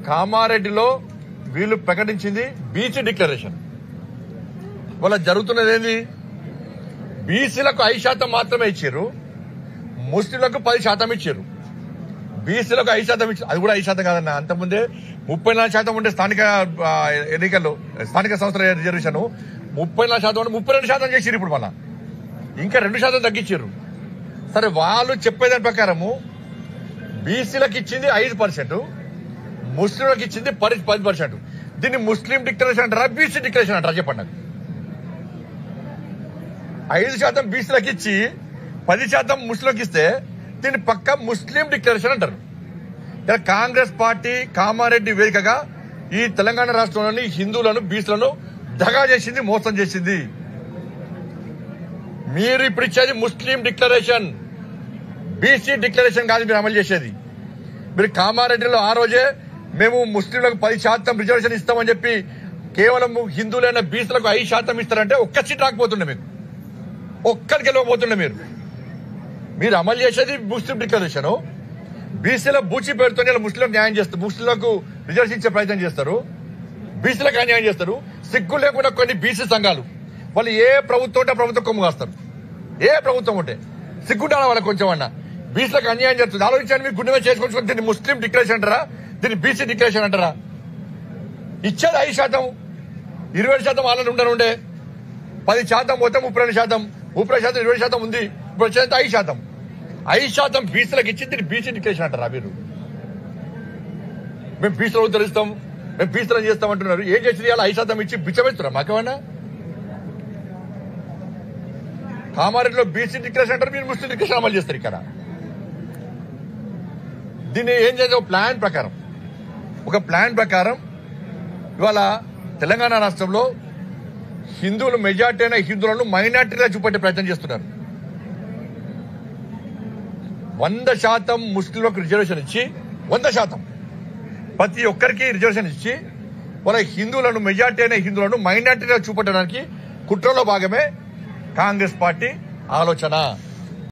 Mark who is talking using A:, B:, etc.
A: కామారెడ్డిలో వీళ్ళు ప్రకటించింది బీసీ డిక్లరేషన్. వాళ్ళ జరుగుతున్నది ఏంది? బీసీలకు 5% మాత్రమే ఇచ్చారు, ముస్లింలకు 10% ఇచ్చారు. బీసీలకు 5% ఇచ్చారు, అది కూడా 5% కాదన్న. అంతకుముందే 34% ఉండే స్థానిక ఎన్నికల్లో స్థానిక సంస్థల రిజర్వేషన్ 34% ఉంటే 32% చేసిరు. ఇప్పుడు మళ్ళా ఇంకా 2% తగ్గించారు. సరే, వాళ్ళు చెప్పేదాని ప్రకారము బీసీలకు ఇచ్చింది 5%, ముస్లింలకు ఇచ్చింది 10%. దీన్ని ముస్లిం డిక్లరేషన్ అంటారా, బీసీ డిక్లరేషన్ అంటారా? చెప్పండి నాకు. 5% బీసీలకు ఇచ్చి 10% ముస్లింలకు ఇస్తే దీన్ని పక్క ముస్లిం డిక్లరేషన్ అంటారు. ఇలా కాంగ్రెస్ పార్టీ కామారెడ్డి వేదికగా ఈ తెలంగాణ రాష్ట్రంలోని హిందువులను బీసీలను దగా చేసింది, మోసం చేసింది. మీరు ఇప్పుడు ఇచ్చేది ముస్లిం డిక్లరేషన్, బీసీ డిక్లరేషన్ కాదు మీరు అమలు చేసేది. మీరు కామారెడ్డిలో ఆ రోజే మేము ముస్లింలకు 10% రిజర్వేషన్ ఇస్తామని చెప్పి కేవలం హిందువులైన బీసీలకు 5% ఇస్తారంటే ఒక్క సీట్ రాకపోతుండే, మీకు ఒక్కరికి వెళ్ళకపోతుండే. మీరు అమలు చేసేది ముస్లిం డిక్లరేషన్. బీసీల బూచి పేరుతో ముస్లింలకు న్యాయం చేస్తారు, ముస్లింలకు రిజర్వేషన్ ఇచ్చే ప్రయత్నం చేస్తారు, బీసీలకు అన్యాయం చేస్తారు. సిగ్గు లేకుండా కొన్ని బీసీ సంఘాలు వాళ్ళు ఏ ప్రభుత్వం ఉంటే ప్రభుత్వం కొమ్ము కాస్తారు. ఏ ప్రభుత్వం ఉంటే సిగ్గుంటారా వాళ్ళకి కొంచెం అన్నా? బీసీలకు అన్యాయం చేస్తుంది. ఆలోచించండి, మీరు గుండె చేసుకొని దీన్ని ముస్లిం డిక్లరేషన్ అంటారా, దీన్ని బీసీ డిక్లరేషన్ అంటారా? ఇచ్చేది 5%, 20% వాళ్ళని ఉండనుండే, 10% పోతే 32%, 30% 20% ఉంది. ఇప్పుడు వచ్చేది 5%. 5% బీసీలకు ఇచ్చి దీన్ని బీసీ డిక్లరేషన్ అంటారా? మీరు మేము బీసీలో ఉద్ధరిస్తాం, మేము బీసీలను చేస్తామంటున్నారు. ఏం చేసింది? ఇలా 5% ఇచ్చి బిచ్చబెడుతున్నా మాకేమన్నా? కామారెడ్డిలో బీసీ డిక్లరేషన్ అంటారు, మీరు ముస్లిం డిక్లరేషన్ అమలు చేస్తారు. ఇక్కడ దీన్ని ఏం చేయాలి? ఒక ప్లాన్ ప్రకారం ఇవాళ తెలంగాణ రాష్ట్రంలో హిందువులు మెజార్టీ అయిన హిందువులను మైనార్టీగా చూపెట్టే ప్రయత్నం చేస్తున్నారు. 100% ముస్లింలకు రిజర్వేషన్ ఇచ్చి 100% ప్రతి ఒక్కరికి రిజర్వేషన్ ఇచ్చి వాళ్ళ హిందువులను మెజార్టీ అయిన హిందువులను మైనార్టీగా చూపెట్టడానికి కుట్రలో భాగమే కాంగ్రెస్ పార్టీ ఆలోచన.